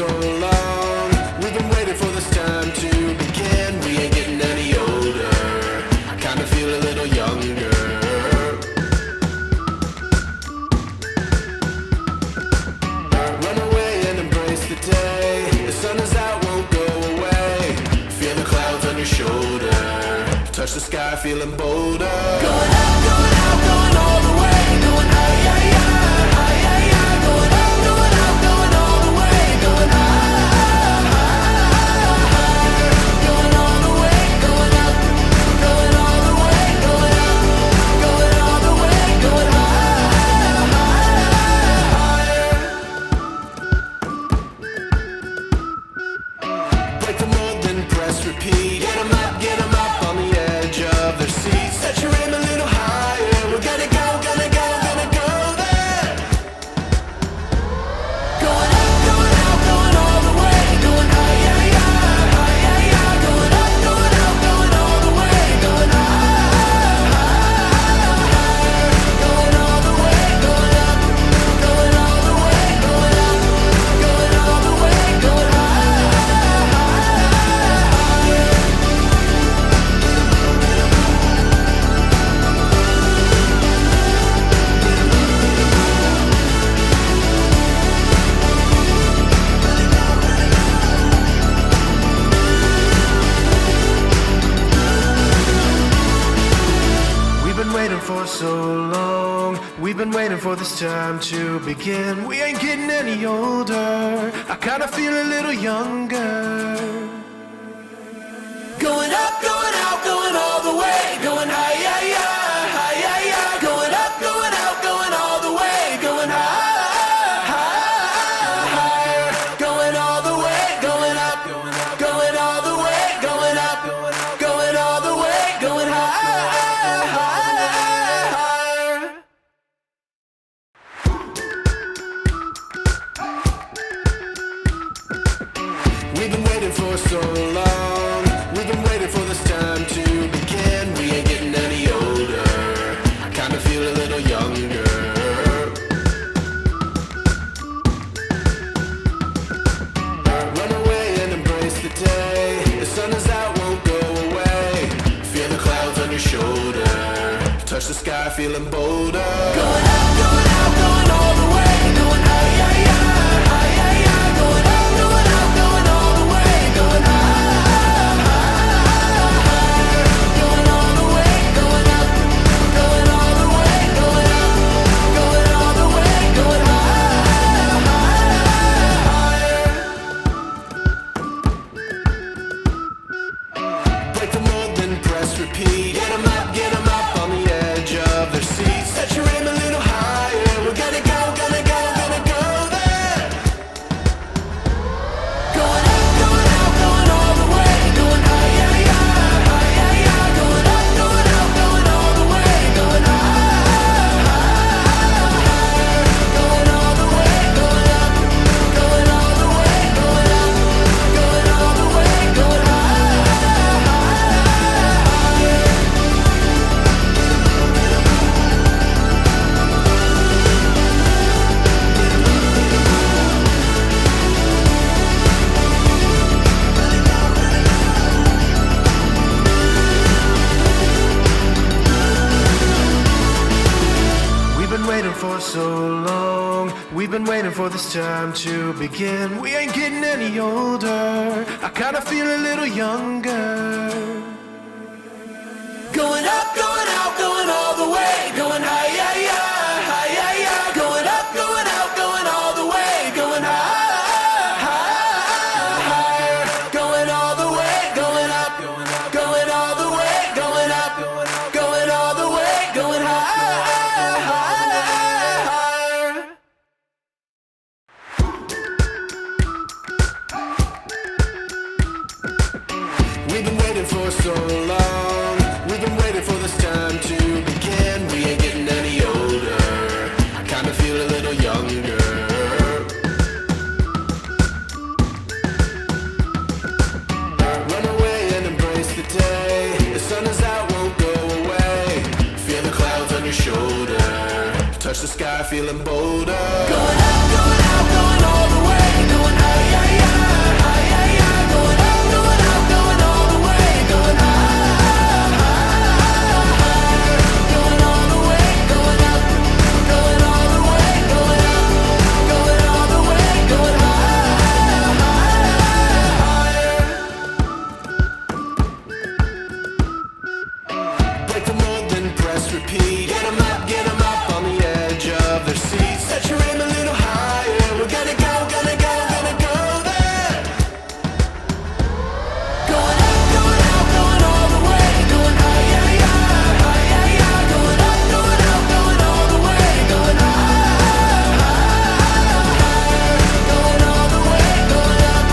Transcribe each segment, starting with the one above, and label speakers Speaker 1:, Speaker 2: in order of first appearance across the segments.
Speaker 1: so long. We've been waiting for this time to begin. We ain't getting any older. I kinda feel a little younger. Run away and embrace the day. The sun is out, won't go away. Feel the clouds on your shoulder. Touch the sky, feeling bolder. Going out, going out, going all the way. Going high, yeah, yeah, high, yeah, yeah. Going out, going out, going all the way. Going high, higher. Going all the way, going up. Going all the way, going up. Going all the way, going higher. Break the mold, then press repeat. Get 'em up on the edge of their seats. Set your aim a little higher. We're gonna go, gonna go, gonna go there. Going up, going out, going all the way. Going high, yeah, yeah, high, yeah, yeah. Going up, going out, going all the way. Going higher. Going all the way, going up. Going all the way, going up. Going all the way, going We've been waiting for so long. We've been waiting for this time to begin. We ain't getting any older. I kinda feel a little younger. Going up, going out, going all the way. Going high, yeah, yeah, high, yeah, yeah. Going up, going out, going all the way. Going higher. Going all the way, going up. Going all the way, going up. Going all the way, going higher. We've been waiting for so long. We've been waiting for this time to begin. We ain't getting any older. I kinda feel a little younger. Run away and embrace the day. The sun is out, won't go away. Feel the clouds on your shoulder. Touch the sky, feeling bolder. Going out, going out, going all the way. Going high, yeah, yeah, high, yeah, yeah. Going up, going out, going all the way. Going higher. Going all the way, going up. Going all the way, going up. Going all the way, going higher. Break the mold, then press repeat. Get 'em up on the edge of their seats. Set your aim a little higher. We're gonna go, gonna go, gonna go there. Going up, going out, going all the way. Going high, yeah, yeah, high, yeah, yeah. Going up, going out, going all the way. Going higher. Going all the way, going up. Going all the way, going up. Going all the way, going We've been waiting for so long. We've been waiting for this time to begin. We ain't getting any older. I kinda feel a little younger. Going up, going out, going all the way. Going high, yeah, yeah, high, yeah, yeah. Going up, going out, going all the way. Going higher. Going all the way, going up. Going all the way, going up. Going all the way, going higher. We've been waiting for so long. We've been waiting for this time to begin. We ain't getting any older. I kinda feel a little younger. Run away and embrace the day. The sun is out, won't go away. Feel the clouds on your shoulder. Touch the sky, feeling bolder. Going out, going out, going all the way. Going high, yeah, yeah. Get 'em up on the edge of their seats. Set your aim a little higher. We're gonna go there. Going up, going out, going all the way. Going higher, higher, going up, going out, going all the way. Going higher, going all the way. Going up,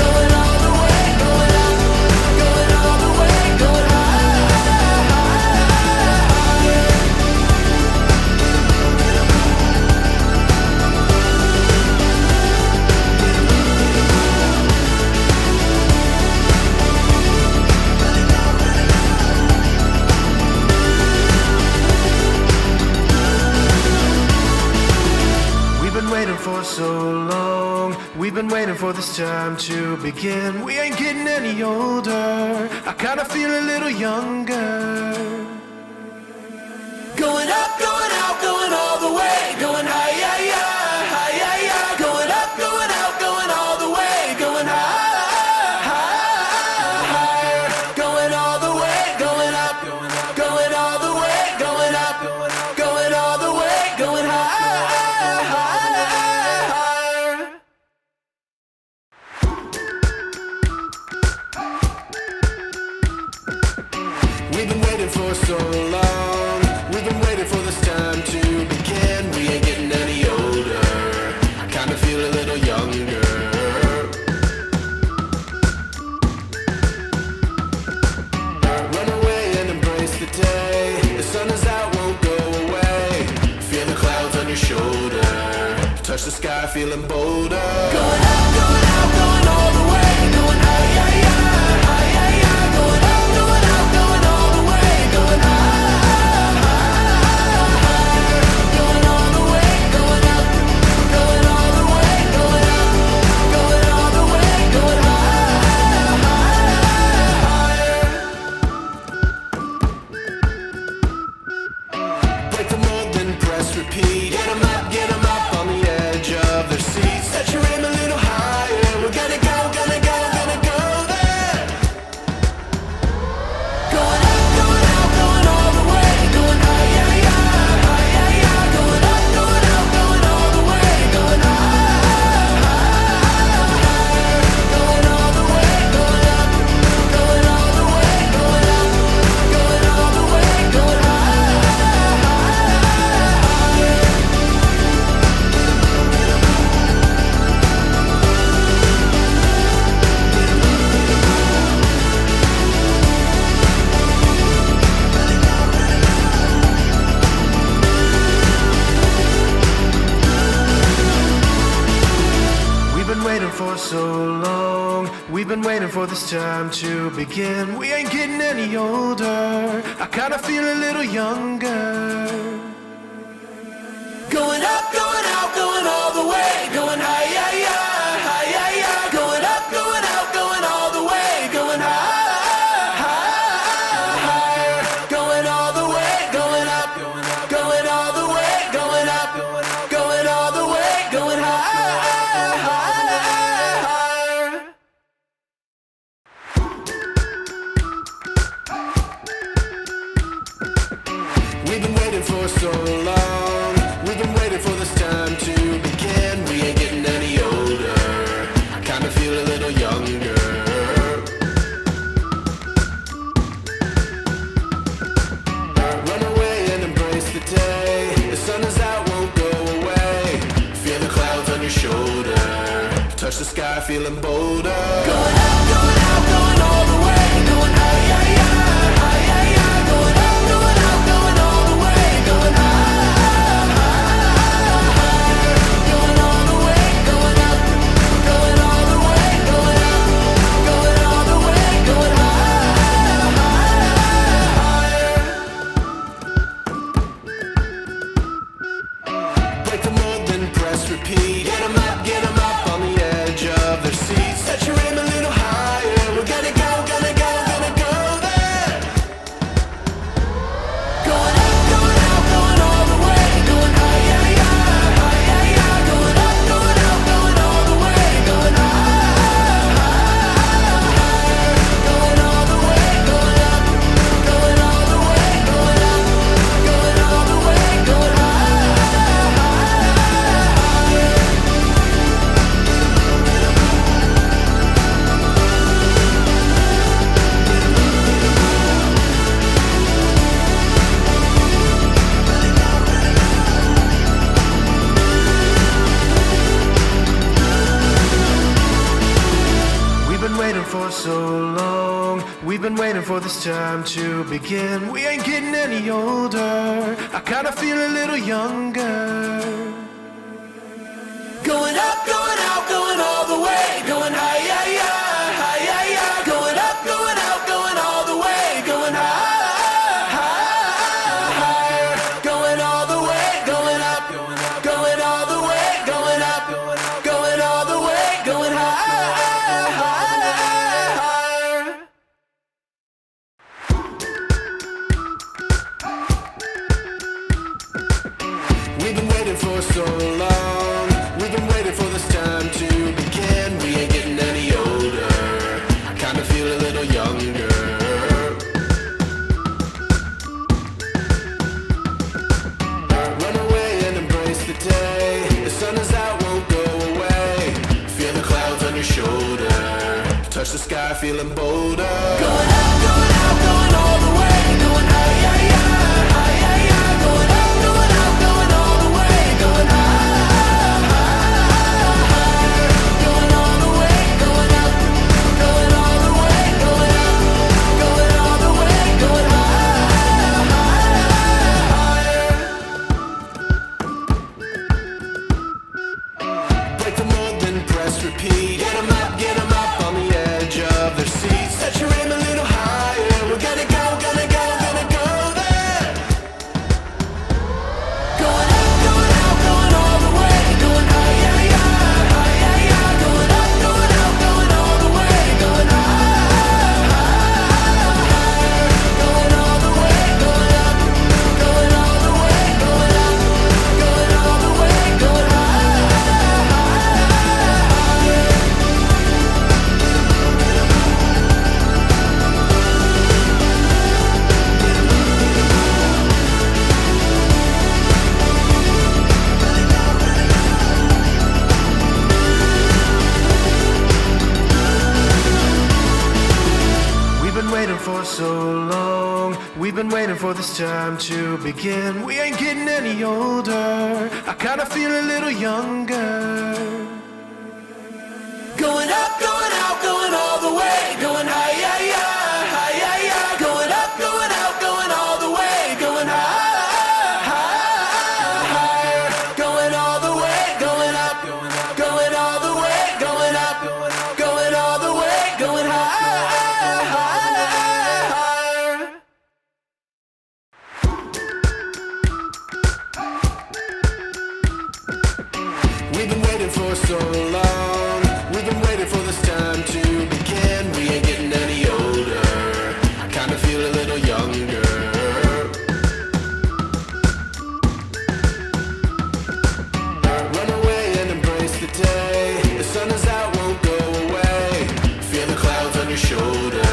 Speaker 1: going all the way. Going up, going all the way. Going higher. We've been waiting for so long. We've been waiting for this time to begin. We ain't getting any older. I kinda feel a little younger. Going up, going out, going all the way. Going higher, higher, going up, going out, going all the way. Going higher, going all the way. Going up, going all the way. Going up, going all the way. Going higher. We've been waiting for so long. We've been waiting for this time to begin. We ain't getting any older. I kinda feel a little younger. Run away and embrace the day. The sun is out, won't go away. Feel the clouds on your shoulder. Touch the sky, feeling bolder. Going up, going out, going all the way. Going higher, higher, going up, going out, going all the way. Going higher, going all the way. Going up, going all the way. Going up, going all the way. Going higher. Break the mold, then press repeat. Get 'em up on the edge of their seats. Set your aim a little higher. We're gonna go there. Going up, going out, going all the way. Going higher, higher, going up, going out, going all the way. Going higher, going all the way. Going up, going all the way. Going up, going all the way. Going higher. We've been waiting for so long. We've been waiting for this time to begin. We ain't getting any older. I kinda feel a little younger. Going up, going out, going all the way. Going higher, higher, going up, going out, going all the way. Going higher, going all the way. Going up, going all the way. Going up, going all the way. Going higher. We've been waiting for so long. We've been waiting for this time to begin. We ain't getting any older. I kinda feel a little younger. Run away and embrace the day. The sun is out, won't go away. Feel the clouds on your shoulder. Touch the sky, feeling bolder. Going up, going out, going all the way. Going higher, higher, going up, going out, going all the way. Going higher, going all the way. Going up, going all the way. Going up, going all the way. Going higher. Break the mold, then press repeat. Get 'em up on the edge of their seats. Set your aim a little higher. We're gonna go there. Going up, going out, going all the way. Going higher, higher, going up, going out, going all the way. Going higher, going all the way. Going up, going all the way. Going up, going all so long. We've been waiting for this time to begin. We ain't getting any older. I kinda feel a little younger. Going up, going out, going all the way. Going high, yeah, yeah, high, yeah, yeah. Going up, going out, going all the way. Going high, high, higher. Going all the way, going up, going all the way, going up, going all the way, going high, higher. We've been waiting for so long. We've been waiting for this time to begin. We ain't getting any older. I kinda feel a little younger. Run away and embrace the day. The sun is out, won't go away. Feel the clouds on your shoulder. Touch the sky, feeling bolder. Going up, going out, going all the way. Going high, yeah, yeah, high, yeah, yeah. Going up, going out, going all the way. Going high, higher. Going all the way, going up, going all the way, going up, going all the way, going high, higher. Break the mold, then press repeat. Get 'em up on the edge of their seats. Set your aim a little higher. We're gonna go, gonna go, gonna go there. Going up, going out, going all the way. Going high, yeah, yeah, high, yeah, yeah. Going up, going out, going all the way. Going high, higher. Going all the way, going up, going all the way, going up, going all the way, going high, higher. We've been waiting for so long. We've been waiting for this time to begin. We ain't getting any older. I kinda feel a little younger. Going up, going out, going all the way. Going high, yeah, yeah, high, yeah, yeah. Going up, going out, going all the way. Going high, higher. Going all the way, going up, going all the way, going up, going all the way, going high, higher. We've been waiting for so long. We've been waiting for this time to begin. We ain't getting any older. I kinda feel a little younger. Run away and embrace the day. The sun is out, won't go away. Feel the clouds on your shoulder.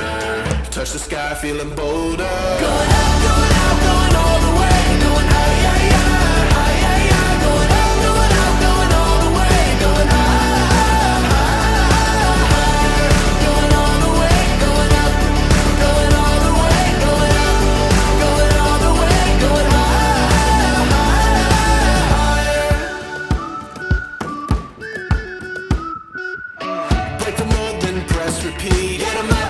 Speaker 1: Touch the sky, feeling bolder. Going up, going out, going all the way. Going high, yeah, yeah, high, yeah, yeah. Going up, going out, going all the way. Going high, higher. Going all the way, going up, going all the way, going up, going all the way, going high, higher. Break the mold, then press repeat. Get 'em up.